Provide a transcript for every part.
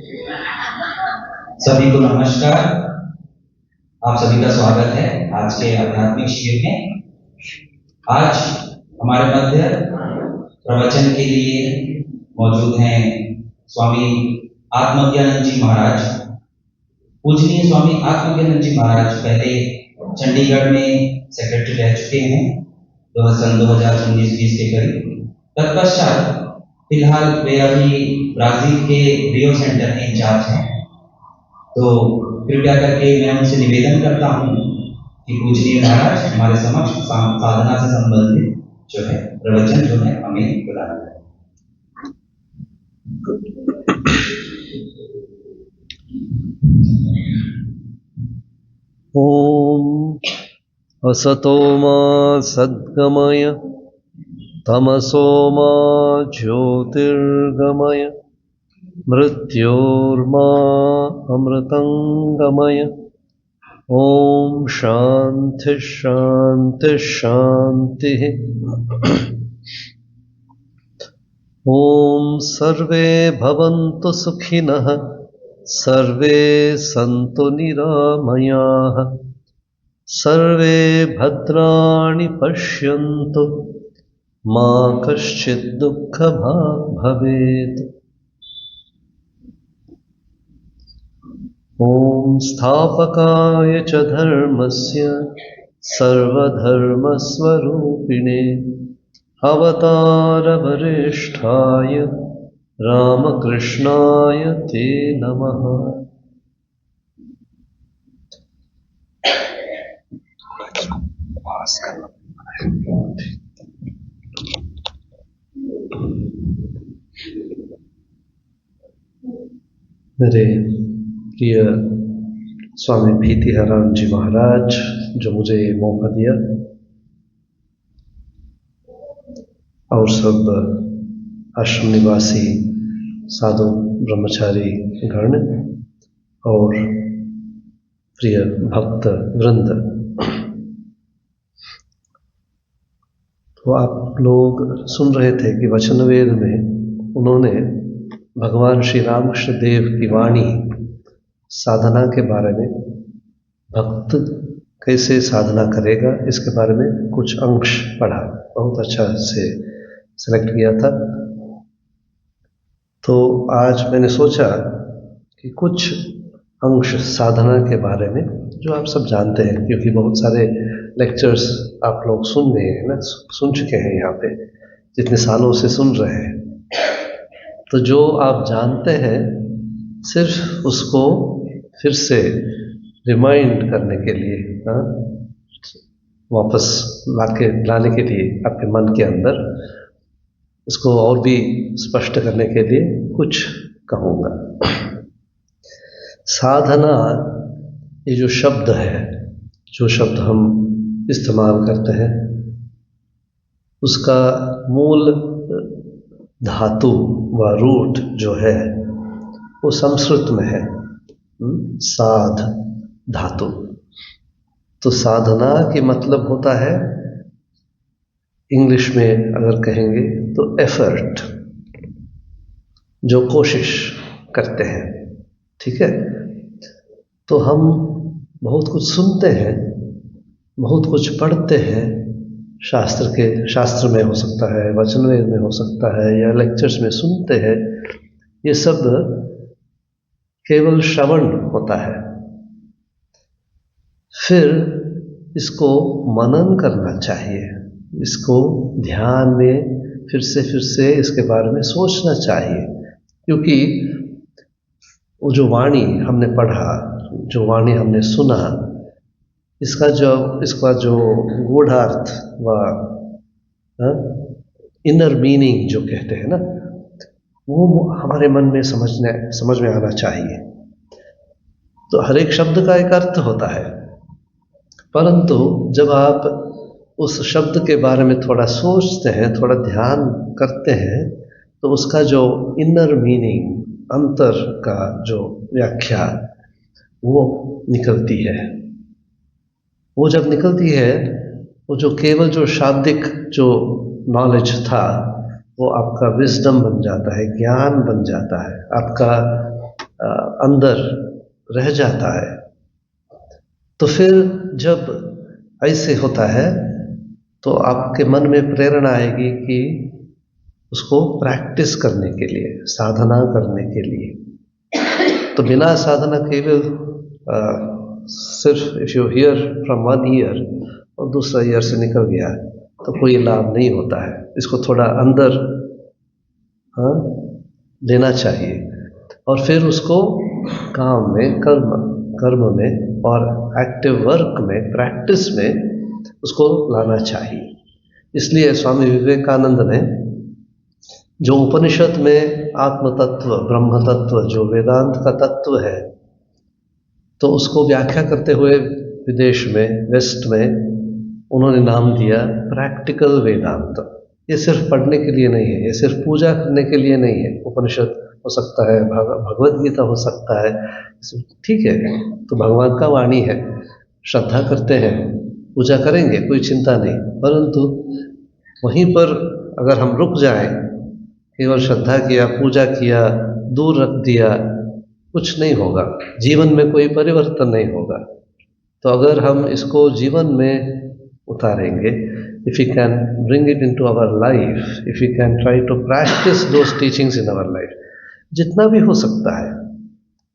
सभी को नमस्कार। आप सभी का स्वागत है आज के आध्यात्मिक शिविर में। आज हमारे मध्य प्रवचन के लिए मौजूद हैं स्वामी आत्मज्ञानंद जी महाराज। पूजनीय स्वामी आत्मज्ञानंद जी महाराज पहले चंडीगढ़ में सेक्रेटरी रह चुके हैं सन 2019-20 के करीब। तत्पश्चात फिलहाल वे अभी ब्राजील के रियो सेंटर में इंचार्ज हैं। तो कृपया करके मैं उनसे निवेदन करता हूँ कि पूजनीय महाराज हमारे समक्ष साधना से संबंधित जो है प्रवचन जो है हमें प्रदान करें। ओम असतो मा सद्गमय तमसो मा ज्योतिर्गमय मृत्योर्मा अमृतंगमय। ओम शांति शांति शांति। ओम सर्वे भवन्तु सुखिनः सर्वे सन्तु निरामयाः सर्वे भद्राणि पश्यन्तु मा कश्चित् दुःखभाग् भवेत्। ओम स्थापकाय च धर्मस्य सर्वधर्मस्वरूपिणे अवतारवरिष्ठाय रामकृष्णाय ते नमः। मेरे प्रिय स्वामी भीतिहराम जी महाराज, जो मुझे मौका दिया, और सब आश्रम निवासी साधु ब्रह्मचारी गण और प्रिय भक्त वृंद, तो आप लोग सुन रहे थे कि वचनवेद में उन्होंने भगवान श्री रामकृष्ण देव की वाणी साधना के बारे में, भक्त कैसे साधना करेगा इसके बारे में कुछ अंश पढ़ा, बहुत अच्छा से सेलेक्ट किया था। तो आज मैंने सोचा कि कुछ अंश साधना के बारे में जो आप सब जानते हैं, क्योंकि बहुत सारे लेक्चर्स आप लोग सुन रहे हैं ना, सुन चुके हैं यहाँ पे, जितने सालों से सुन रहे हैं। तो जो आप जानते हैं सिर्फ उसको फिर से रिमाइंड करने के लिए, वापस लाने के लिए आपके मन के अंदर, उसको और भी स्पष्ट करने के लिए कुछ कहूँगा। साधना, ये जो शब्द है, जो शब्द हम इस्तेमाल करते हैं, उसका मूल धातु व रूट जो है वो संस्कृत में है, साध धातु। तो साधना की मतलब होता है, इंग्लिश में अगर कहेंगे तो एफर्ट, जो कोशिश करते हैं, ठीक है। तो हम बहुत कुछ सुनते हैं, बहुत कुछ पढ़ते हैं, शास्त्र में हो सकता है, वचनवेद में हो सकता है, या लेक्चर्स में सुनते हैं। ये सब केवल श्रवण होता है। फिर इसको मनन करना चाहिए, इसको ध्यान में फिर से इसके बारे में सोचना चाहिए, क्योंकि वो जो वाणी हमने पढ़ा, जो वाणी हमने सुना, इसका जो गूढ़ार्थ व इनर मीनिंग जो कहते हैं ना, वो हमारे मन में समझ में आना चाहिए। तो हर एक शब्द का एक अर्थ होता है, परंतु जब आप उस शब्द के बारे में थोड़ा सोचते हैं, थोड़ा ध्यान करते हैं, तो उसका जो इनर मीनिंग, अंतर का जो व्याख्या वो निकलती है। वो जब निकलती है, वो जो केवल जो शाब्दिक जो नॉलेज था, वो आपका विजडम बन जाता है, ज्ञान बन जाता है, आपका अंदर रह जाता है। तो फिर जब ऐसे होता है तो आपके मन में प्रेरणा आएगी कि उसको प्रैक्टिस करने के लिए, साधना करने के लिए। तो बिना साधना के सिर्फ if you here from one year और दूसरा ईयर से निकल गया तो कोई लाभ नहीं होता है। इसको थोड़ा अंदर लेना चाहिए और फिर उसको काम में, कर्म में और एक्टिव वर्क में, प्रैक्टिस में उसको लाना चाहिए। इसलिए स्वामी विवेकानंद ने जो उपनिषद में आत्म तत्व, ब्रह्म तत्व, जो वेदांत का तत्व है, तो उसको व्याख्या करते हुए विदेश में, वेस्ट में उन्होंने नाम दिया प्रैक्टिकल वेदांत। ये सिर्फ पढ़ने के लिए नहीं है, ये सिर्फ पूजा करने के लिए नहीं है। उपनिषद हो सकता है, भगवद गीता हो सकता है, ठीक है, तो भगवान का वाणी है, श्रद्धा करते हैं, पूजा करेंगे, कोई चिंता नहीं। परंतु वहीं पर अगर हम रुक जाएं, केवल श्रद्धा किया, पूजा किया, दूर रख दिया, कुछ नहीं होगा, जीवन में कोई परिवर्तन नहीं होगा। तो अगर हम इसको जीवन में उतारेंगे, if we can bring it into our life, if we can try to practice those teachings in our life, जितना भी हो सकता है।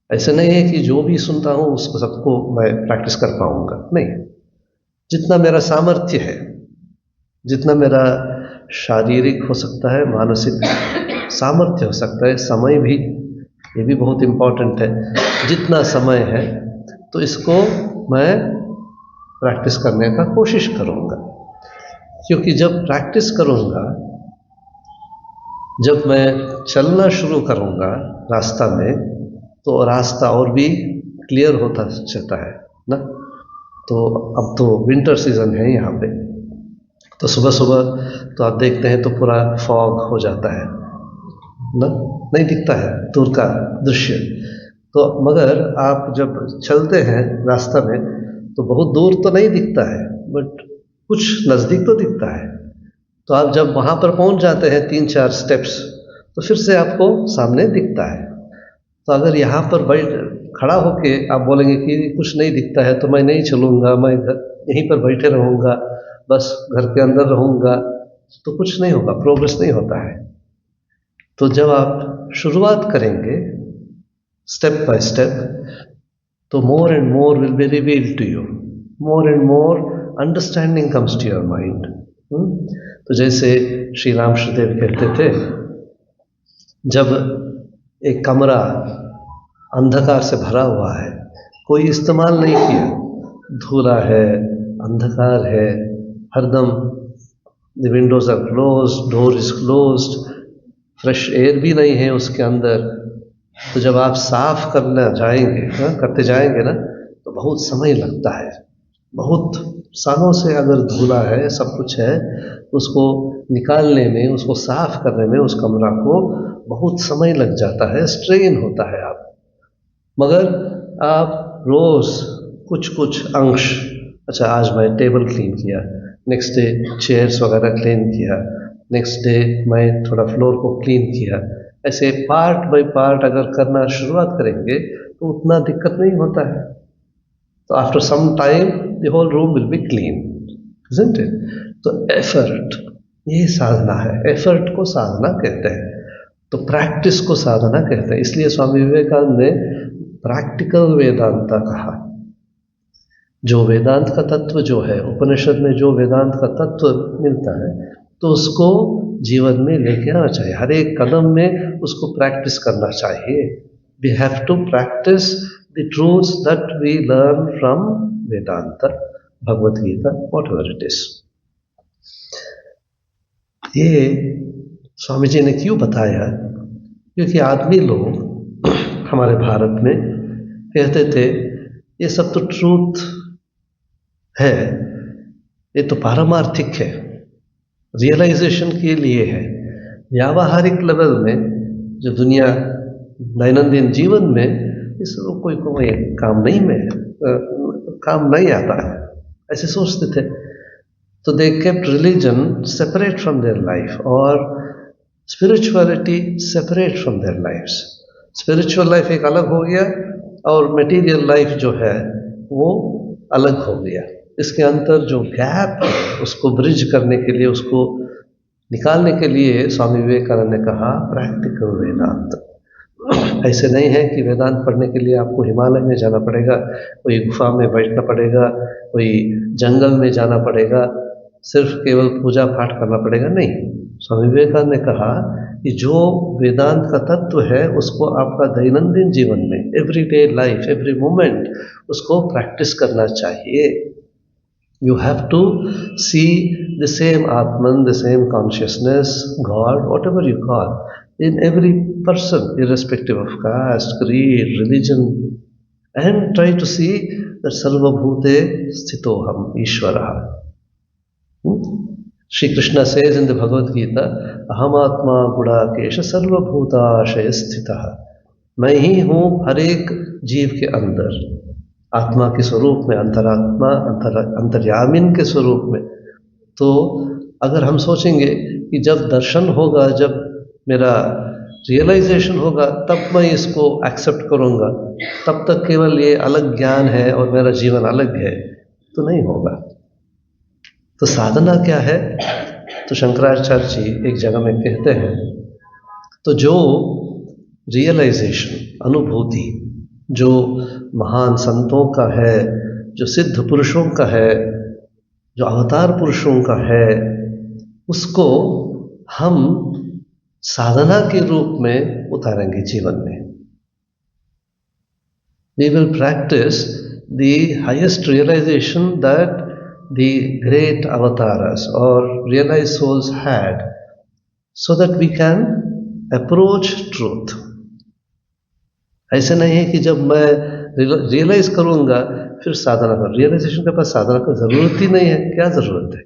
ऐसे नहीं है कि जो भी सुनता हूँ उसको सबको मैं प्रैक्टिस कर पाऊंगा, नहीं। जितना मेरा सामर्थ्य है, जितना मेरा शारीरिक हो सकता है, मानसिक सामर्थ्य हो सकता है, समय भी, ये भी बहुत इम्पोर्टेंट है, जितना समय है तो इसको मैं प्रैक्टिस करने का कोशिश करूँगा। क्योंकि जब प्रैक्टिस करूँगा, जब मैं चलना शुरू करूँगा रास्ता में, तो रास्ता और भी क्लियर होता चलता है ना। तो अब तो विंटर सीजन है यहाँ पे, तो सुबह सुबह तो आप देखते हैं तो पूरा फॉग हो जाता है ना, नहीं दिखता है दूर का दृश्य। तो मगर आप जब चलते हैं रास्ता में तो बहुत दूर तो नहीं दिखता है, बट कुछ नज़दीक तो दिखता है। तो आप जब वहाँ पर पहुँच जाते हैं 3-4 स्टेप्स, तो फिर से आपको सामने दिखता है। तो अगर यहाँ पर खड़ा होके आप बोलेंगे कि कुछ नहीं दिखता है तो मैं नहीं चलूँगा, मैं यहीं पर बैठे रहूँगा, बस घर के अंदर रहूँगा, तो कुछ नहीं होगा, प्रोग्रेस नहीं होता है। तो जब आप शुरुआत करेंगे स्टेप बाय स्टेप, तो more and more will be revealed to you, more and more understanding comes to your mind. तो जैसे श्री राम श्रीदेव कहते थे, जब एक कमरा अंधकार से भरा हुआ है, कोई इस्तेमाल नहीं किया, धूला है, अंधकार है, हरदम the windows are closed, door is closed, fresh air भी नहीं है उसके अंदर, तो जब आप साफ करते जाएंगे ना, तो बहुत समय लगता है। बहुत सालों से अगर धूला है, सब कुछ है, उसको निकालने में, उसको साफ करने में, उस कमरा को बहुत समय लग जाता है, स्ट्रेन होता है आप। मगर आप रोज़ कुछ अंश, अच्छा आज मैं टेबल क्लीन किया, नेक्स्ट डे चेयर्स वगैरह क्लीन किया, नेक्स्ट डे मैं थोड़ा फ्लोर को क्लीन किया, ऐसे पार्ट बाय पार्ट अगर करना शुरुआत करेंगे तो उतना दिक्कत नहीं होता है। तो after some time the whole room will be clean, isn't it? तो एफर्ट, ये साधना है, एफर्ट को साधना कहते हैं, तो प्रैक्टिस को साधना कहते हैं। इसलिए स्वामी विवेकानंद ने प्रैक्टिकल वेदांता कहा। जो वेदांत का तत्व जो है, उपनिषद में जो वेदांत का तत्व मिलता है, तो उसको जीवन में लेके आना चाहिए, हर एक कदम में उसको प्रैक्टिस करना चाहिए। We have to practice the truths that we learn from Vedanta, Bhagavad Gita, whatever it is. ये स्वामी जी ने क्यों बताया? क्योंकि आदमी लोग हमारे भारत में कहते थे ये सब तो ट्रूथ है, ये तो पारमार्थिक है, रियलाइजेशन के लिए है। व्यावहारिक लेवल में जो दुनिया दैनंदिन जीवन में इस कोई काम नहीं आता है, ऐसे सोचते थे। तो they kept religion separate from their life और spirituality separate from their lifes. Spiritual life एक अलग हो गया और मटेरियल लाइफ जो है वो अलग हो गया। इसके अंतर जो गैप है उसको ब्रिज करने के लिए, उसको निकालने के लिए स्वामी विवेकानंद ने कहा प्रैक्टिकल वेदांत। ऐसे नहीं है कि वेदांत पढ़ने के लिए आपको हिमालय में जाना पड़ेगा, कोई गुफा में बैठना पड़ेगा, कोई जंगल में जाना पड़ेगा, सिर्फ केवल पूजा पाठ करना पड़ेगा, नहीं। स्वामी विवेकानंद ने कहा कि जो वेदांत का तत्व है उसको आपका दैनंदिन जीवन में, एवरीडे लाइफ, एवरी मोमेंट उसको प्रैक्टिस करना चाहिए। You have to see the same Atman, the same consciousness, God, whatever you call, in every person, irrespective of caste, creed, religion, and try to see that Sarva Bhute Sthitoham Ishvaraha. Shri Krishna says in the Bhagavad Gita, Ahamatma Gudakesha Sarva Bhutashaya Sthitaha. मैं ही हूँ हर एक जीव के अंदर, आत्मा के स्वरूप में, अंतरात्मा, अंतर्यामिन के स्वरूप में। तो अगर हम सोचेंगे कि जब दर्शन होगा, जब मेरा रियलाइजेशन होगा, तब मैं इसको एक्सेप्ट करूँगा, तब तक केवल ये अलग ज्ञान है और मेरा जीवन अलग है, तो नहीं होगा। तो साधना क्या है? तो शंकराचार्य जी एक जगह में कहते हैं, तो जो रियलाइजेशन, अनुभूति जो महान संतों का है, जो सिद्ध पुरुषों का है, जो अवतार पुरुषों का है, उसको हम साधना के रूप में उतारेंगे जीवन में। We will practice the highest realization that the great avatars or realized souls had, so that we can approach truth. ऐसे नहीं है कि जब मैं रियलाइज करूँगा फिर साधना कर, रियलाइजेशन के पास साधना का ज़रूरत ही नहीं है। क्या ज़रूरत है?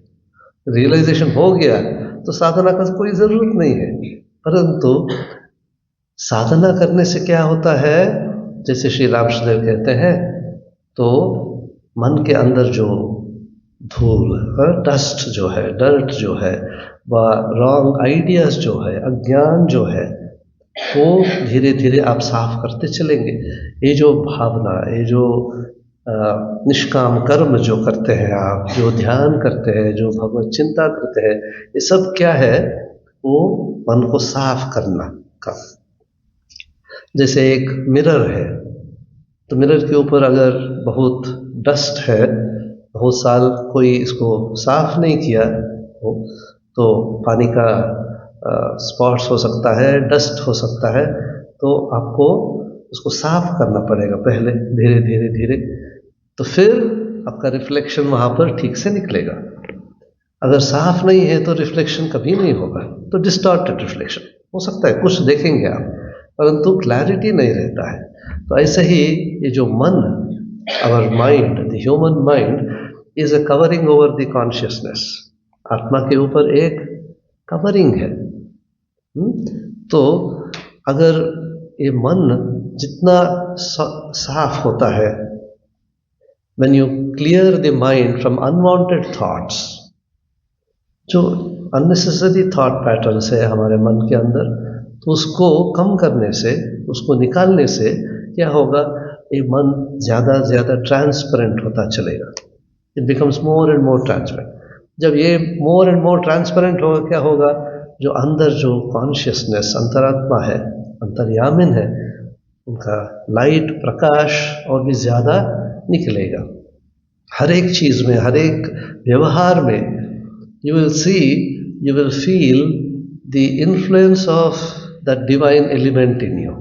रियलाइजेशन हो गया तो साधना का कोई ज़रूरत नहीं है। परंतु साधना करने से क्या होता है, जैसे श्री रामकृष्ण कहते हैं, तो मन के अंदर जो धूल, डस्ट जो है, डर्ट जो है, व रॉन्ग आइडियाज़ जो है, अज्ञान जो है, वो धीरे धीरे आप साफ करते चलेंगे। ये जो भावना, ये जो निष्काम कर्म जो करते हैं आप, जो ध्यान करते हैं, जो भगवत चिंता करते हैं, ये सब क्या है? वो मन को साफ करना का। जैसे एक मिरर है, तो मिरर के ऊपर अगर बहुत डस्ट है, बहुत साल कोई इसको साफ नहीं किया हो, तो पानी का स्पॉट्स हो सकता है, डस्ट हो सकता है, तो आपको उसको साफ करना पड़ेगा पहले, धीरे धीरे धीरे, तो फिर आपका रिफ्लेक्शन वहाँ पर ठीक से निकलेगा। अगर साफ नहीं है तो रिफ्लेक्शन कभी नहीं होगा, तो डिस्टॉर्टेड रिफ्लेक्शन हो सकता है, कुछ देखेंगे आप, परंतु क्लैरिटी नहीं रहता है। तो ऐसे ही ये जो मन, our mind, the human mind is a covering over the consciousness. आत्मा के ऊपर एक कवरिंग है। तो अगर ये मन जितना साफ होता है, when you clear the mind from unwanted thoughts, जो unnecessary thought patterns है हमारे मन के अंदर, तो उसको कम करने से, उसको निकालने से क्या होगा? ये मन ज़्यादा ज़्यादा ट्रांसपेरेंट होता चलेगा। It becomes more and more transparent. जब ये more and more transparent होगा, क्या होगा? जो अंदर जो कॉन्शियसनेस, अंतरात्मा है, अंतर्यामिन है, उनका लाइट, प्रकाश और भी ज़्यादा निकलेगा। हर एक चीज़ में, हर एक व्यवहार में you will see, you will feel the influence of that divine element in you.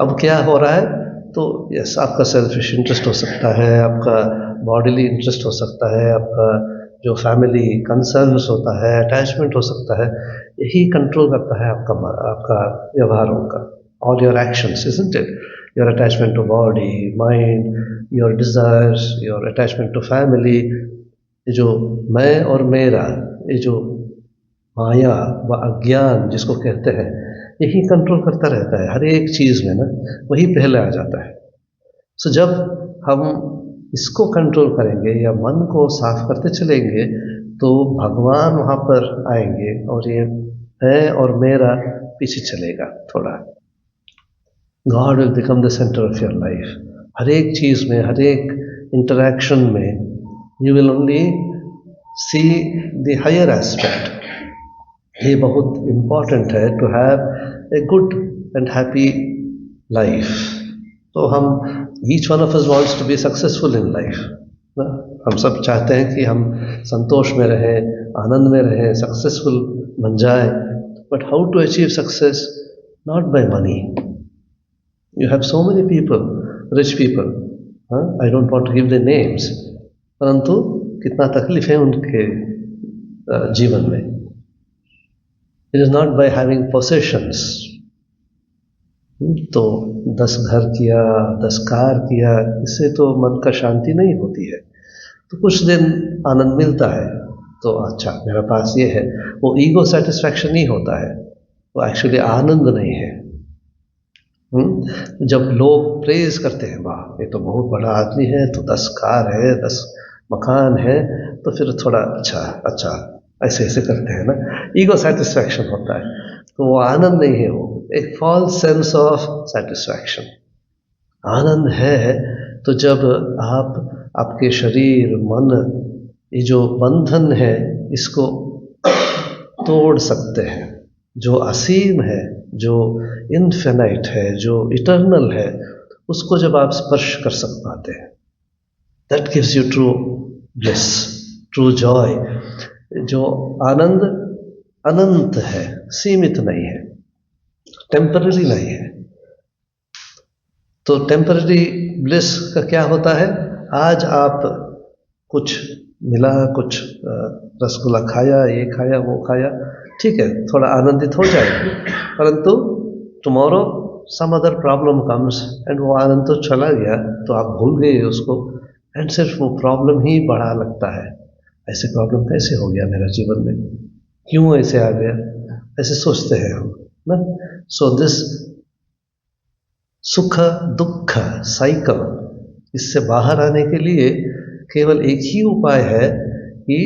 अब क्या हो रहा है? तो यस, आपका सेल्फिश इंटरेस्ट हो सकता है, आपका बॉडीली इंटरेस्ट हो सकता है, आपका जो फैमिली कंसर्न्स होता है, अटैचमेंट हो सकता है, यही कंट्रोल करता है आपका व्यवहारों का। All your actions, isn't it? Your attachment to body, mind, your desires, your attachment to family, ये जो मैं और मेरा, ये जो माया व अज्ञान जिसको कहते हैं, यही कंट्रोल करता रहता है हर एक चीज़ में ना, वही पहले आ जाता है। सो जब हम इसको कंट्रोल करेंगे या मन को साफ करते चलेंगे, तो भगवान वहाँ पर आएंगे और ये मैं और मेरा पीछे चलेगा थोड़ा। God will become the centre of your life. हर एक चीज़ में, हर एक इंटरैक्शन में you will only see the higher aspect. ये बहुत इम्पॉर्टेंट है to have a good and happy life. तो हम each one of us wants to be successful in life. हम सब चाहते हैं कि हम संतोष में रहें, आनंद में रहें, सक्सेसफुल बन जाए। But how to achieve success? Not by money. You have so many people, rich people, I don't want to give the names, परंतु कितना तकलीफ है उनके जीवन में। It is not by having possessions. तो 10 घर किया, 10 कार किया, इससे तो मन का शांति नहीं होती है। तो कुछ दिन आनंद मिलता है, तो अच्छा मेरे पास ये है, वो ईगो सेटिस्फैक्शन ही होता है, वो एक्चुअली आनंद नहीं है। जब लोग प्रेज करते हैं, वाह ये तो बहुत बड़ा आदमी है, तो 10 कार है, 10 मकान है, तो फिर थोड़ा अच्छा ऐसे ऐसे करते हैं ना, ईगो सेटिस्फैक्शन होता है। तो वो आनंद नहीं है, वो एक फॉल्स सेंस ऑफ सेटिस्फैक्शन। आनंद है तो जब आप आपके शरीर, मन, ये जो बंधन है इसको तोड़ सकते हैं। जो असीम है, जो इन्फिनाइट है, जो इटर्नल है, उसको जब आप स्पर्श कर पाते हैं, that gives you true bliss, true Joy. जो आनंद अनंत है, सीमित नहीं है, टेम्पररी नहीं है। तो टेम्पररी ब्लिस का क्या होता है? आज आप कुछ मिला, कुछ रसगुल्ला खाया, ये खाया, वो खाया, ठीक है, थोड़ा आनंदित हो जाएगी, परंतु tomorrow some other problem comes and वो आनंद तो चला गया, तो आप भूल गए उसको, एंड सिर्फ वो प्रॉब्लम ही बड़ा लगता है। ऐसे प्रॉब्लम कैसे हो गया मेरा जीवन में, क्यों ऐसे आ गया, ऐसे सोचते हैं हम ना। सो दिस सुख दुख साइकिल, इससे बाहर आने के लिए केवल एक ही उपाय है कि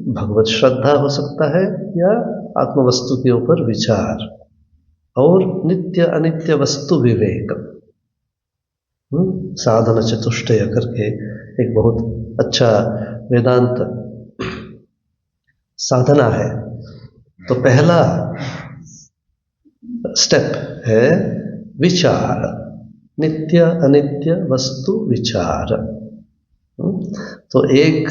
भगवत श्रद्धा हो सकता है, या आत्मवस्तु के ऊपर विचार, और नित्य अनित्य वस्तु विवेक। साधन चतुष्टय करके एक बहुत अच्छा वेदांत साधना है। तो पहला स्टेप है विचार, नित्य अनित्य वस्तु विचार। तो एक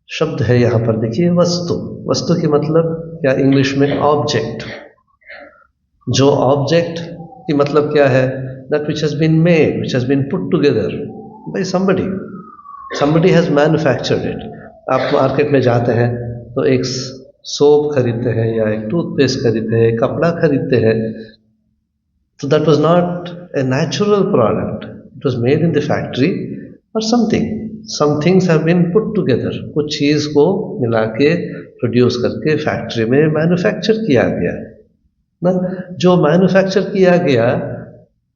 शब्द है यहाँ पर देखिए, वस्तु। वस्तु की मतलब क्या इंग्लिश में? ऑब्जेक्ट। जो ऑब्जेक्ट की मतलब क्या है? That which has been made, which has been put together by somebody, somebody has manufactured it. आप मार्केट में जाते हैं तो एक सोप खरीदते हैं, या एक टूथपेस्ट खरीदते हैं, कपड़ा खरीदते हैं, तो that was not a natural product, it was made in the factory और something, some things have been put together, कुछ चीज़ को मिला के प्रोड्यूस करके फैक्ट्री में मैन्युफैक्चर किया गया ना। जो मैन्युफैक्चर किया गया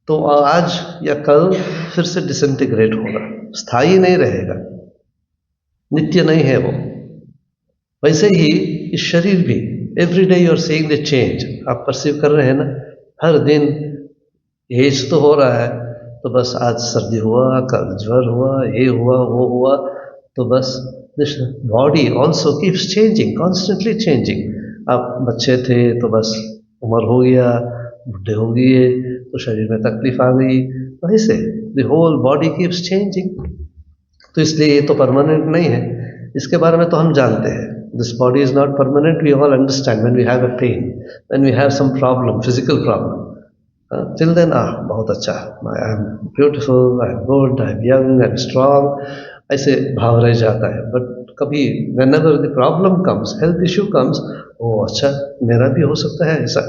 तो आज या कल फिर से डिसइंटीग्रेट होगा, स्थायी नहीं रहेगा, नित्य नहीं है वो। वैसे ही इस शरीर भी, every day you are seeing the change, आप परसीव कर रहे हैं ना, हर दिन एज तो हो रहा है, तो बस आज सर्दी हुआ, कल ज्वर हुआ, ये हुआ, वो हुआ, तो बस this body also keeps changing, constantly changing. आप बच्चे थे तो बस उम्र हो गया, बुढ़े हो गए तो शरीर में तकलीफ आ गई, वैसे the whole body keeps changing. तो इसलिए ये तो परमानेंट नहीं है, इसके बारे में तो हम जानते हैं। This body is not permanent, we all understand when we have a pain, when we have some problem, physical problem, till then बहुत अच्छा, I am beautiful, I am good, I am young, I am strong, ऐसे भाव रह जाता है। But कभी whenever the problem comes, health issue comes, ओ अच्छा मेरा भी हो सकता है ऐसा।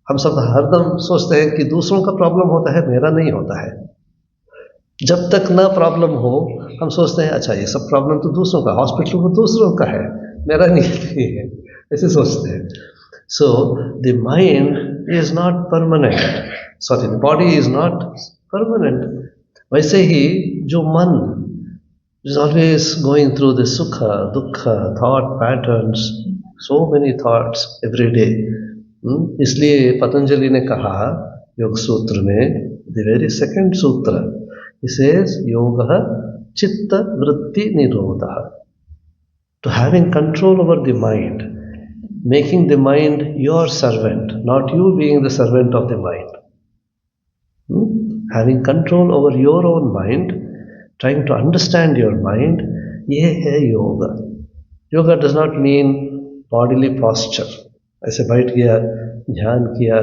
हम सब हरदम सोचते हैं कि दूसरों का प्रॉब्लम होता है, मेरा नहीं होता है। जब तक ना प्रॉब्लम हो हम सोचते हैं अच्छा ये सब प्रॉब्लम तो दूसरों का, हॉस्पिटल को दूसरों का है, मेरा नहीं है, ऐसे सोचते हैं। So the mind is not permanent, sorry the body is not permanent. वैसे ही जो मन is always going through the सुख दुख thought patterns, so many thoughts every day. इसलिए पतंजलि ने कहा योग सूत्र में the very second sutra, he says, Yoga Chitta Vritti Nirodha. To having control over the mind, making the mind your servant, not you being the servant of the mind. Having control over your own mind, trying to understand your mind, ये है yoga. Yoga does not mean bodily posture. ऐसे बैठ गया, ध्यान किया,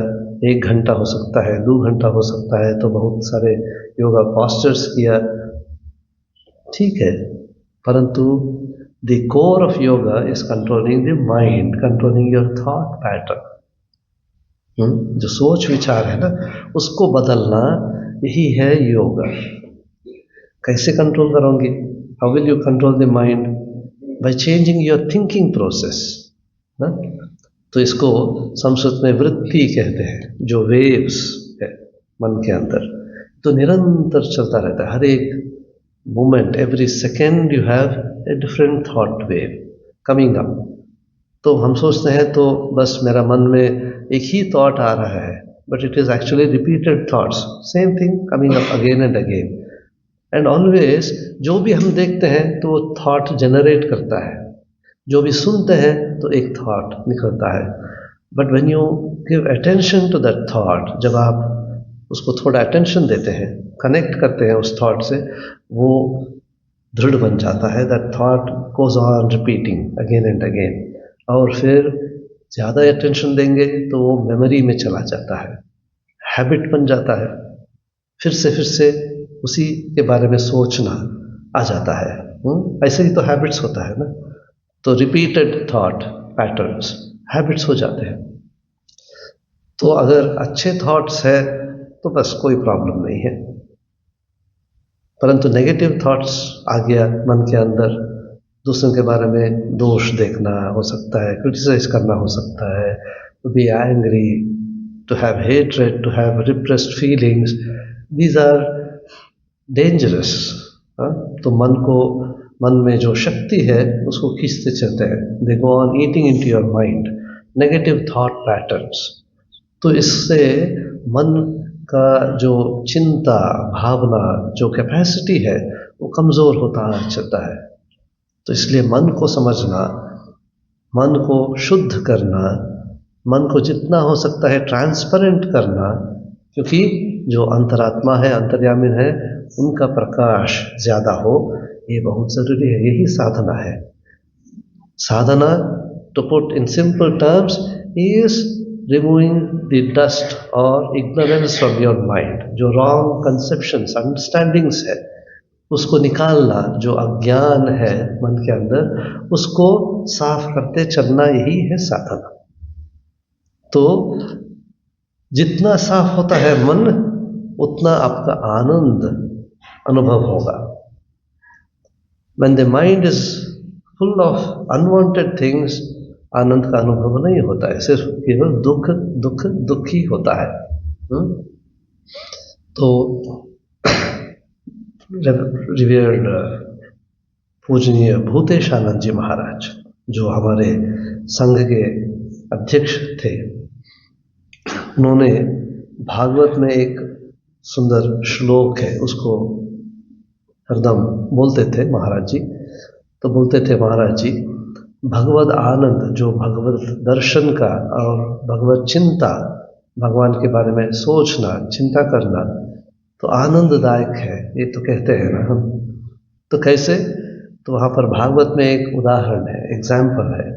1 घंटा हो सकता है, 2 घंटा हो सकता है, तो बहुत सारे योगा postures किया, ठीक है. परंतु the core of yoga is controlling the mind, controlling your thought pattern. जो सोच विचार है ना, उसको बदलना, यही है योगा. कैसे कंट्रोल करोगे? How will you control the mind? By changing your thinking process. ना? तो इसको संस्कृत में वृत्ति कहते हैं, जो वेव्स है मन के अंदर, तो निरंतर चलता रहता है. हर एक moment, every second you have a different thought wave coming up. तो हम सोचते हैं तो बस मेरा मन में एक ही थॉट आ रहा है, but it is actually repeated thoughts, same thing coming up again and again. And always जो भी हम देखते हैं तो वो थॉट जनरेट करता है, जो भी सुनते हैं तो एक थॉट निकलता है. But when you give attention to that thought, जब आप उसको थोड़ा अटेंशन देते हैं, कनेक्ट करते हैं उस थॉट से, वो दृढ़ बन जाता है. That thought goes on repeating again and again. और फिर ज़्यादा अटेंशन देंगे तो वो मेमोरी में चला जाता है, हैबिट बन जाता है. फिर से उसी के बारे में सोचना आ जाता है. ऐसे ही तो हैबिट्स होता है ना. तो रिपीटेड थॉट पैटर्न्स हैबिट्स हो जाते हैं. तो अगर अच्छे थॉट्स है तो बस कोई प्रॉब्लम नहीं है. परंतु नेगेटिव थॉट्स आ गया मन के अंदर, दूसरों के बारे में दोष देखना हो सकता है, क्रिटिसाइज करना हो सकता है, to be angry, to have hatred, to have repressed feelings, these are dangerous. तो मन में जो शक्ति है उसको खींचते चलते हैं. They go on eating into your mind negative thought patterns. तो इससे मन का जो चिंता भावना जो कैपेसिटी है वो कमज़ोर होता चलता है. तो इसलिए मन को समझना, मन को शुद्ध करना, मन को जितना हो सकता है ट्रांसपेरेंट करना, क्योंकि जो अंतरात्मा है, अंतर्यामी है, उनका प्रकाश ज़्यादा हो, ये बहुत ज़रूरी है. यही साधना है. Sadhana, to put in simple terms, is removing the dust और इग्नोरेंस फ्रॉम योर माइंड. जो रॉन्ग कंसेप्शंस, अंडरस्टैंडिंग्स है, उसको निकालना. जो अज्ञान है मन के अंदर, उसको साफ करते चलना, यही है साधना. तो जितना साफ होता है मन, उतना आपका आनंद अनुभव होगा. When the mind is full of unwanted things, आनंद का अनुभव नहीं होता है, सिर्फ केवल दुख ही होता है. तो रिवेयर्ड पूजनीय भूतेश आनंद जी महाराज, जो हमारे संघ के अध्यक्ष थे, उन्होंने भागवत में एक सुंदर श्लोक है, उसको हरदम बोलते थे महाराज जी. तो बोलते थे महाराज जी, भगवद आनंद, जो भगवत दर्शन का और भगवत चिंता, भगवान के बारे में सोचना, चिंता करना, तो आनंददायक है. ये तो कहते हैं ना हम. तो कैसे? तो वहाँ पर भागवत में एक उदाहरण है, एग्जाम्पल है.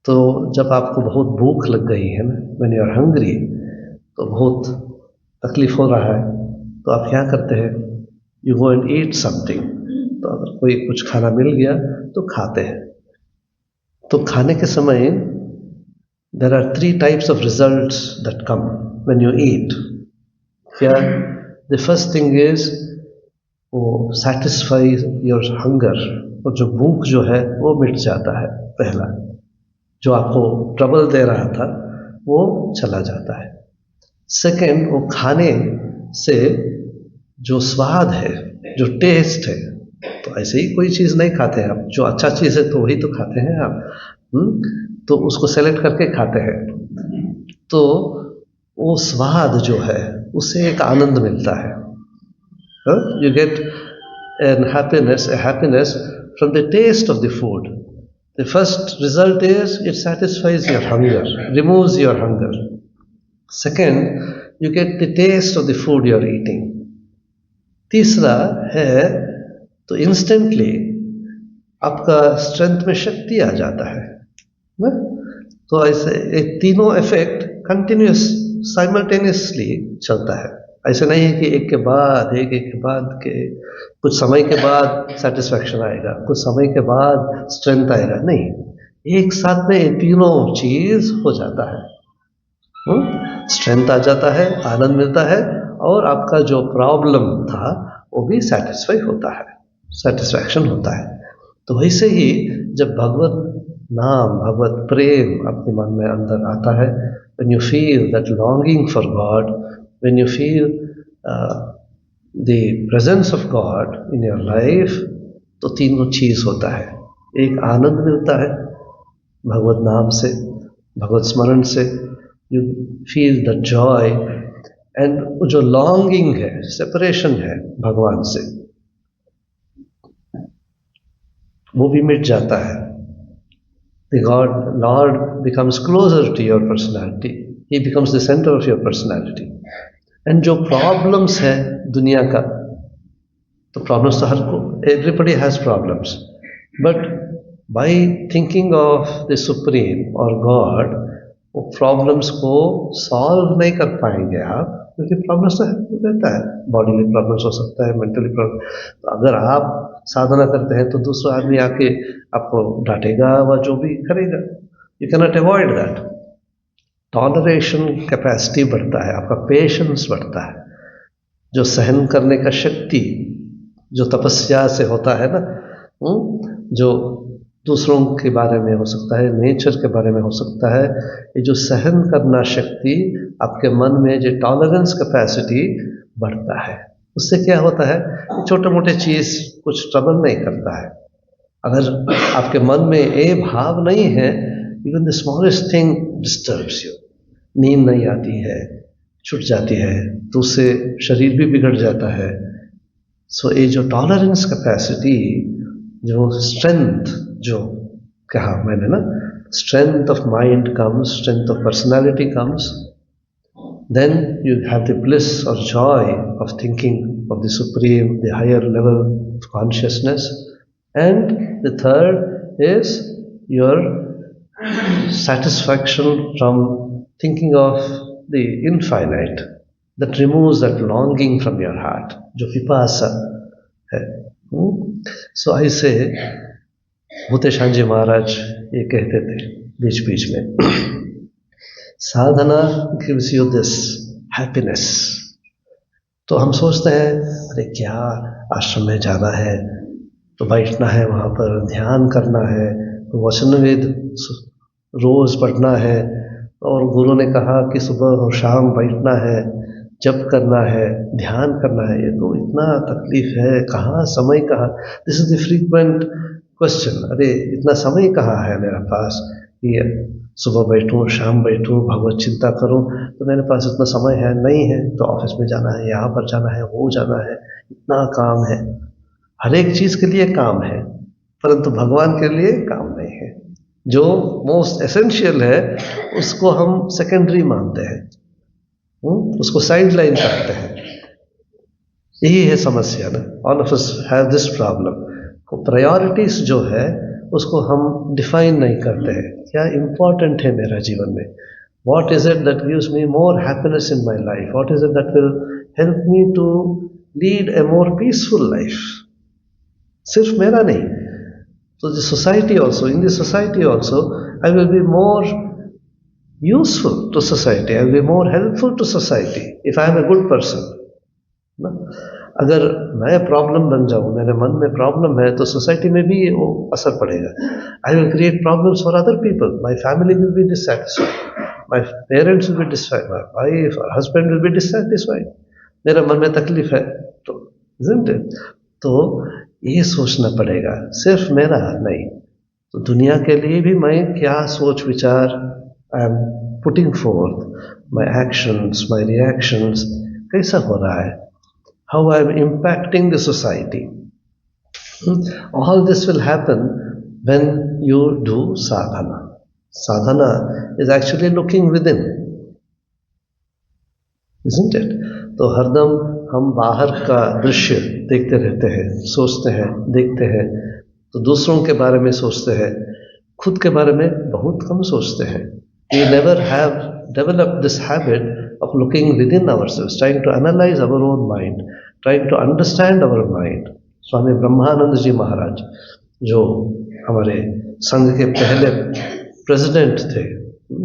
तो जब आपको बहुत भूख लग गई है ना, व्हेन यू आर हंग्री, तो बहुत तकलीफ हो रहा है, तो आप क्या करते हैं? You go and eat something. तो अगर कोई कुछ खाना मिल गया तो खाते हैं. तो खाने के समय there are 3 types of results that come when you eat. क्या? द फर्स्ट थिंग इज, वो सैटिस्फाई योर हंगर, और जो भूख जो है वो मिट जाता है. पहला, जो आपको ट्रबल दे रहा था वो चला जाता है. सेकेंड, वो खाने से जो स्वाद है, जो टेस्ट है, तो ऐसे ही कोई चीज़ नहीं खाते हैं आप. जो अच्छा चीज़ है तो वही तो खाते हैं आप. तो उसको सेलेक्ट करके खाते हैं. तो वो स्वाद जो है उससे एक आनंद मिलता है. You get a happiness from the taste of the food. The first result is it satisfies your hunger, removes your hunger. Second, you get the taste of the food you are eating. तीसरा है तो instantly आपका strength में शक्ति आ जाता है ना. तो ऐसे एक तीनों इफेक्ट कंटिन्यूस साइमल्टेनियसली चलता है. ऐसे नहीं है कि एक के बाद के कुछ समय के बाद सेटिस्फैक्शन आएगा, कुछ समय के बाद स्ट्रेंथ आएगा. नहीं, एक साथ में ये तीनों चीज हो जाता है. स्ट्रेंथ आ जाता है, आनंद मिलता है, और आपका जो प्रॉब्लम था वो भी सेटिस्फाई होता है, सेटिस्फैक्शन होता है. तो वैसे ही जब भगवत नाम, भगवत प्रेम अपने मन में अंदर आता है, when you feel that longing for God, when you feel the presence of God in your life, तो तीनों चीज होता है. एक आनंद मिलता है भगवत नाम से, भगवत स्मरण से, you feel the joy, and जो longing है, सेपरेशन है भगवान से, वो भी मिट जाता है. The Lord becomes closer to your personality. He becomes the center of your personality. And जो problems है दुनिया का, तो problems तो हर को, everybody has problems. But by thinking of the Supreme or God, वो problems को solve नहीं कर पाएंगे आप, क्योंकि problems तो रहता है. Bodily problems हो सकता है, mentally problems. तो अगर आप साधना करते हैं तो दूसरा आदमी आके आपको डांटेगा व जो भी करेगा. You can not avoid that. Toleration capacity बढ़ता है, आपका पेशेंस बढ़ता है, जो सहन करने का शक्ति जो तपस्या से होता है ना, जो दूसरों के बारे में हो सकता है, नेचर के बारे में हो सकता है, ये जो सहन करना शक्ति आपके मन में, जो टॉलरेंस कैपेसिटी बढ़ता है, उससे क्या होता है, छोटे मोटे चीज कुछ ट्रबल नहीं करता है. अगर आपके मन में ये भाव नहीं है, even the smallest thing disturbs you, नींद नहीं आती है, छूट जाती है, तो उससे शरीर भी बिगड़ जाता है. सो ये जो टॉलरेंस कैपेसिटी, जो स्ट्रेंथ, जो कहा मैंने ना, strength of mind comes, strength of personality comes, then you have the bliss or joy of thinking of the Supreme, the higher level of consciousness. And the third is your satisfaction from thinking of the infinite, that removes that longing from your heart, जो विपासा है. So I say, भूतेशान जी महाराज ये कहते थे बीच बीच में, साधना gives you this happiness. तो हम सोचते हैं, अरे क्या आश्रम में जाना है तो बैठना है, वहाँ पर ध्यान करना है, वचनवेद रोज पढ़ना है, और गुरु ने कहा कि सुबह और शाम बैठना है, जप करना है, ध्यान करना है. ये तो इतना तकलीफ है, कहाँ समय कहाँ. This is the frequent question. अरे इतना समय कहाँ है मेरे पास, ये सुबह बैठूं, शाम बैठूं, भगवत चिंता करूं, तो मेरे पास इतना समय है नहीं है. तो ऑफिस में जाना है, यहाँ पर जाना है, वो जाना है, इतना काम है. हर एक चीज के लिए काम है, परंतु भगवान के लिए काम नहीं है. जो मोस्ट एसेंशियल है उसको हम सेकेंडरी मानते हैं, उसको साइड लाइन करते हैं. यही है समस्या ना. All of us have this problem. Priorities जो है उसको हम डिफाइन नहीं करते हैं. क्या इम्पोर्टेंट है मेरा जीवन में? What is it that gives me more happiness in my life? What is it that will help me to lead a more peaceful life? सिर्फ मेरा नहीं. So the society also, in the society also, I will be more useful to society. I will be more helpful to society if I am a good person. ना? अगर मैं problem बन जाऊं, मेरे मन में प्रॉब्लम है, तो सोसाइटी में भी वो असर पड़ेगा. I will create problems for other people. My family will be dissatisfied, my parents will be dissatisfied, my wife और हस्बैंड विल बी डिससैटिस्फाइड. मेरे मन में तकलीफ है तो isn't it? तो ये सोचना पड़ेगा, सिर्फ मेरा नहीं, तो दुनिया के लिए भी मैं क्या सोच विचार I am putting fourth, my actions, my reactions, कैसा हो रहा है, how I am impacting the society. All this will happen when you do sadhana. Sadhana is actually looking within, isn't it? तो हरदम हम बाहर का दृश्य देखते रहते हैं, सोचते हैं, देखते हैं, तो दूसरों के बारे में सोचते हैं, खुद के बारे में बहुत कम सोचते हैं. We never have developed this habit of looking within ourselves, trying to analyze our own mind, trying to understand our mind. स्वामी ब्रह्मानंद जी महाराज, जो हमारे संघ के पहले प्रेसिडेंट थे,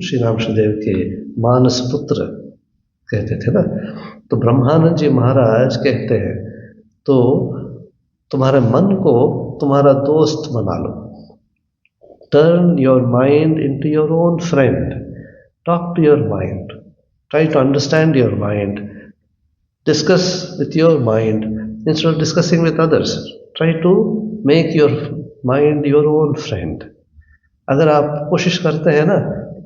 श्री रामकृष्णदेव के मानस पुत्र कहते थे ना, तो ब्रह्मानंद जी महाराज कहते हैं, तो तुम्हारे मन को तुम्हारा दोस्त बना लो. Turn your mind into your own friend. Talk to your mind, try to understand your mind, discuss with your mind instead of discussing with others. Try to make your mind your own friend. अगर आप कोशिश करते हैं ना,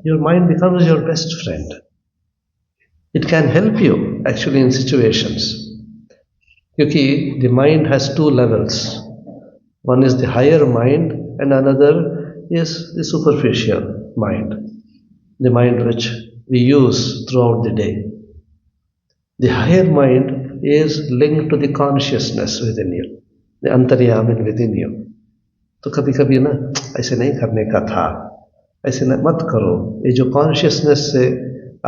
your mind becomes your best friend. It can help you actually in situations. क्योंकि the mind has two levels. One is the higher mind and another is the superficial mind. The mind which we use throughout the day. The higher mind is linked to the consciousness within you, the अंतर्यामी within you. तो कभी कभी ना ऐसे नहीं करने का था, ऐसे न मत करो, ये जो कॉन्शियसनेस से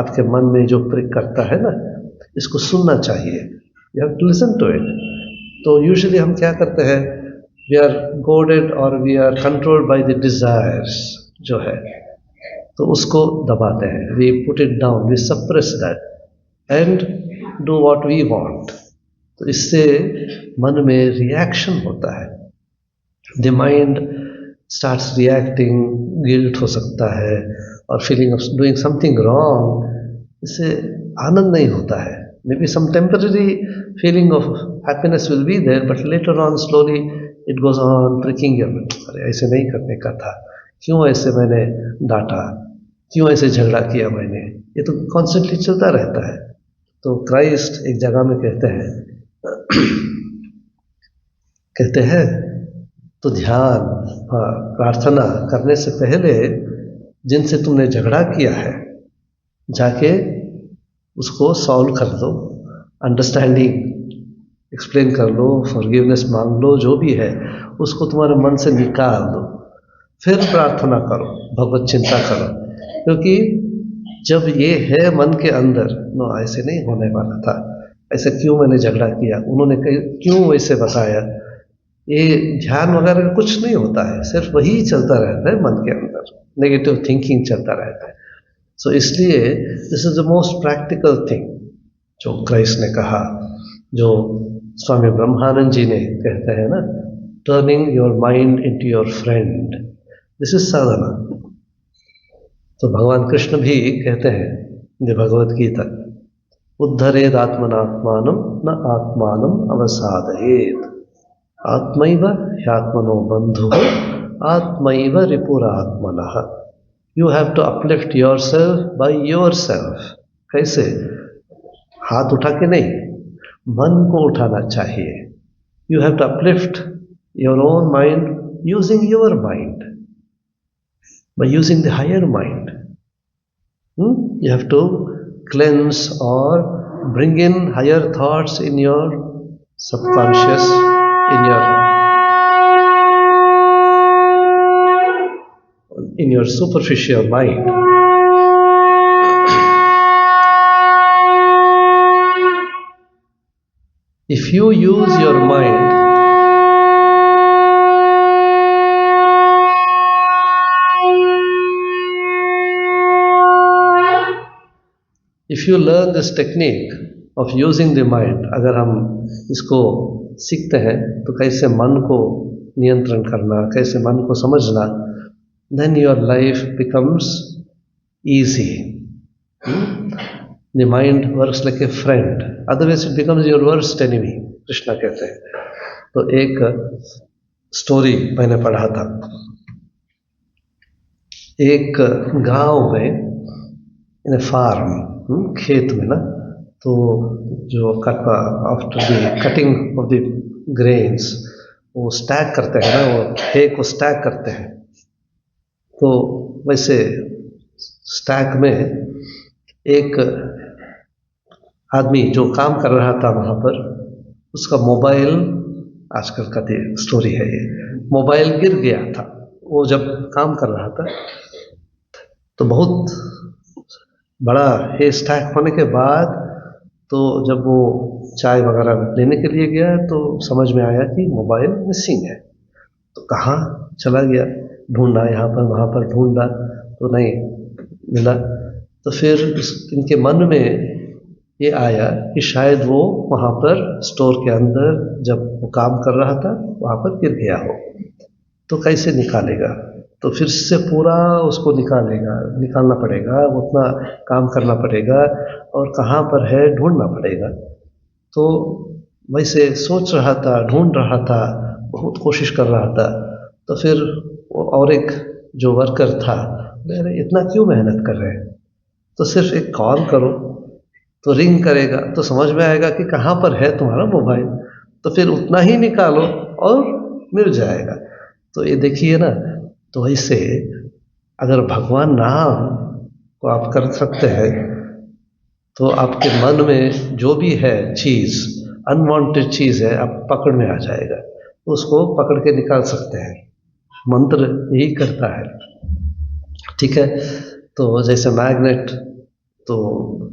आपके मन में जो प्रिक करता है ना, इसको सुनना चाहिए. You have to listen to it. तो यूजुअली हम क्या करते हैं, we are goaded or we are controlled by the desires जो है, तो उसको दबाते हैं. We put it down, we suppress that and do what we want. तो इससे मन में रिएक्शन होता है. The mind starts reacting, guilt हो सकता है, और feeling of doing something wrong. इससे आनंद नहीं होता है. Maybe some temporary feeling of happiness will be there, but later on slowly it goes on pricking your mind. अरे ऐसे नहीं करने का था, क्यों ऐसे मैंने डांटा, क्यों ऐसे झगड़ा किया मैंने, ये तो कॉन्स्टेंटली चलता रहता है. तो क्राइस्ट एक जगह में कहते हैं तो ध्यान प्रार्थना करने से पहले जिनसे तुमने झगड़ा किया है जाके उसको सॉल्व कर दो, अंडरस्टैंडिंग एक्सप्लेन कर लो, फॉरगिवनेस मांग लो, जो भी है उसको तुम्हारे मन से निकाल दो, फिर प्रार्थना करो, भगवत चिंता करो. क्योंकि जब ये है मन के अंदर, नो ऐसे नहीं होने वाला था, ऐसे क्यों मैंने झगड़ा किया, उन्होंने क्यों वैसे बताया, ये ध्यान वगैरह कुछ नहीं होता है, सिर्फ वही चलता रहता है मन के अंदर, नेगेटिव थिंकिंग चलता रहता है. सो इसलिए this is the most practical thing जो क्राइस्ट ने कहा, जो स्वामी ब्रह्मानंद जी ने कहते हैं ना, turning your mind into your friend, this is sadhana. तो भगवान कृष्ण भी कहते हैं द भगवद गीता, उद्धरेद आत्मनात्मानं न आत्मानं अवसादयेत्, आत्मैव ह्यात्मनो बन्धुः आत्मैव रिपुरात्मनः. You have to uplift yourself by yourself. कैसे? हाथ उठा के नहीं, मन को उठाना चाहिए. You have to uplift your own mind using your mind, by using the higher mind. You have to cleanse or bring in higher thoughts in your subconscious, in your superficial mind. If you use your mind if you learn this technique of using the mind, अगर हम इसको सीखते हैं तो कैसे मन को नियंत्रण करना, कैसे मन को समझना, then your life becomes easy. The mind works like a friend, otherwise it becomes your worst enemy, Krishna कहते हैं. तो एक स्टोरी मैंने पढ़ा था, एक गांव में इन फार्म, खेत में ना, तो जो after the cutting of the grains वो स्टैक करते हैं ना, वो hay को स्टैक करते हैं। तो वैसे स्टैक में एक आदमी जो काम कर रहा था वहाँ पर, उसका मोबाइल, आजकल का स्टोरी है ये, मोबाइल गिर गया था। वो जब काम कर रहा था तो बहुत बड़ा है स्टैक होने के बाद, तो जब वो चाय वगैरह लेने के लिए गया तो समझ में आया कि मोबाइल मिसिंग है। तो कहाँ चला गया, ढूंढा यहाँ पर वहाँ पर, ढूंढा तो नहीं मिला। तो फिर इनके मन में ये आया कि शायद वो वहाँ पर स्टोर के अंदर जब वो काम कर रहा था वहाँ पर गिर गया हो, तो कैसे निकालेगा। तो फिर से पूरा उसको निकालना पड़ेगा, उतना काम करना पड़ेगा और कहाँ पर है ढूंढना पड़ेगा। तो वैसे सोच रहा था, ढूंढ रहा था, बहुत कोशिश कर रहा था। तो फिर और एक जो वर्कर था, अरे इतना क्यों मेहनत कर रहे हैं, तो सिर्फ एक कॉल करो तो रिंग करेगा तो समझ में आएगा कि कहाँ पर है तुम्हारा मोबाइल, तो फिर उतना ही निकालो और मिल जाएगा। तो ये देखिए ना, तो ऐसे अगर भगवान नाम को आप कर सकते हैं तो आपके मन में जो भी है चीज़, अनवांटेड चीज़ है, आप पकड़ में आ जाएगा, उसको पकड़ के निकाल सकते हैं। मंत्र यही करता है, ठीक है। तो जैसे मैग्नेट तो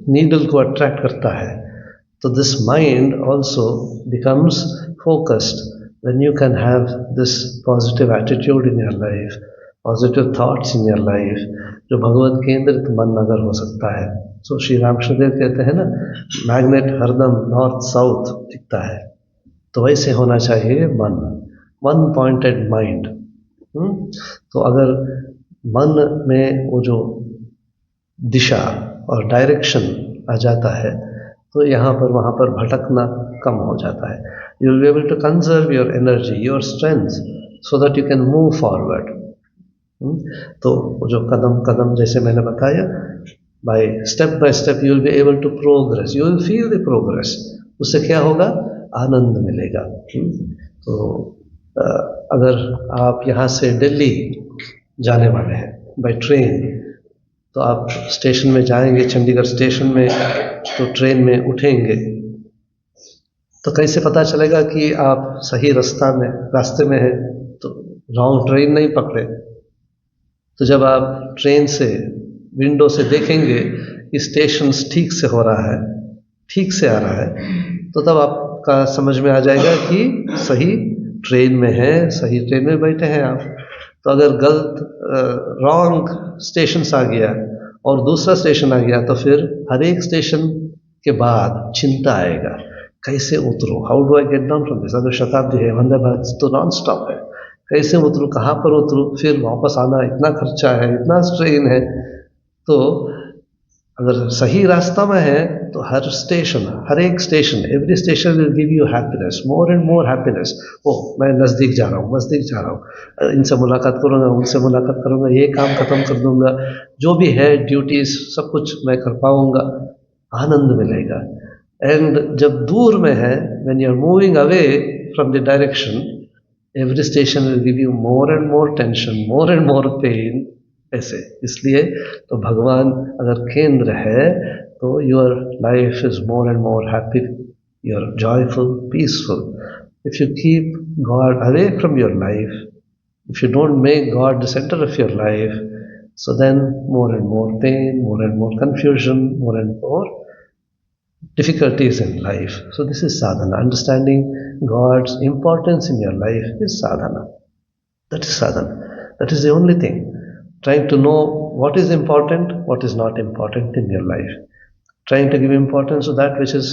नीडल को अट्रैक्ट करता है, तो this mind also becomes focused when you can have this positive attitude in your life, positive thoughts in your life, जो भगवत केंद्रित मन अगर हो सकता है। सो श्री रामकृष्णदेव कहते हैं ना, मैग्नेट हरदम नॉर्थ साउथ दिखता है, तो वैसे होना चाहिए मन, वन पॉइंटेड माइंड। तो अगर मन में वो जो दिशा और डायरेक्शन आ जाता है तो यहाँ पर वहाँ पर भटकना कम हो जाता है। You will be able to conserve your energy, your strength, so that you can move forward. तो जो कदम कदम जैसे मैंने बताया, by step you will be able to progress, you will feel the progress. उससे क्या होगा, आनंद मिलेगा। तो अगर आप यहाँ से दिल्ली जाने वाले हैं बाय ट्रेन, तो आप स्टेशन में जाएंगे, चंडीगढ़ स्टेशन में, तो ट्रेन में उठेंगे, तो कैसे पता चलेगा कि आप सही रास्ते में हैं, तो रॉन्ग ट्रेन नहीं पकड़े। तो जब आप ट्रेन से विंडो से देखेंगे कि स्टेशन ठीक से हो रहा है, ठीक से आ रहा है, तो तब आपका समझ में आ जाएगा कि सही ट्रेन में है, सही ट्रेन में बैठे हैं आप। तो अगर गलत रॉन्ग स्टेशन आ गया और दूसरा स्टेशन आ गया, तो फिर हर एक स्टेशन के बाद चिंता आएगा, कैसे उतरूँ, how do I get down from this. अगर शताब्दी है, वंदे भारत तो नॉन स्टॉप है, कैसे उतरूँ, कहाँ पर उतरूँ, फिर वापस आना, इतना खर्चा है, इतना स्ट्रेन है। तो अगर सही रास्ता में है तो हर एक station, every station will give you happiness, more and more happiness. ओह, मैं नज़दीक जा रहा हूँ, इनसे मुलाकात करूँगा, उनसे मुलाकात करूँगा, ये काम खत्म कर दूँगा, जो भी है ड्यूटीज़ सब कुछ मैं कर पाऊँगा, आनंद मिलेगा। एंड जब दूर में है, when you are moving away from the direction, every station will give you more and more tension, more and more pain. ऐसे इसलिए तो भगवान अगर केंद्र है तो your life is more and more happy, you are joyful, peaceful. If you keep God away from your life, if you don't make God the centre of your life, so then more and more pain, more and more confusion, more and more difficulties in life. So this is sadhana. Understanding God's importance in your life is sadhana. That is sadhana. That is the only thing. Trying to know what is important, what is not important in your life. Trying to give importance to that which is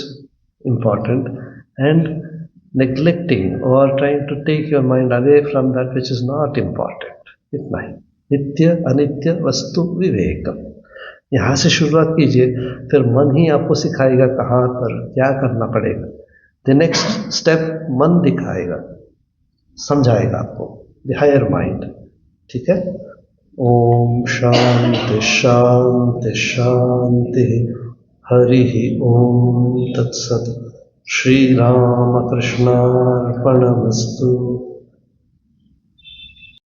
important and neglecting or trying to take your mind away from that which is not important. इतना ही। नित्य अनित्य वस्तु विवेकम, यहाँ से शुरुआत कीजिए, फिर मन ही आपको सिखाएगा कहाँ पर क्या करना पड़ेगा। द नेक्स्ट स्टेप मन दिखाएगा, समझाएगा आपको, द हायर माइंड। ठीक है। ओम शांति शांति शांति। हरि ओम तत्सत्। श्री रामकृष्णार्पणमस्तु।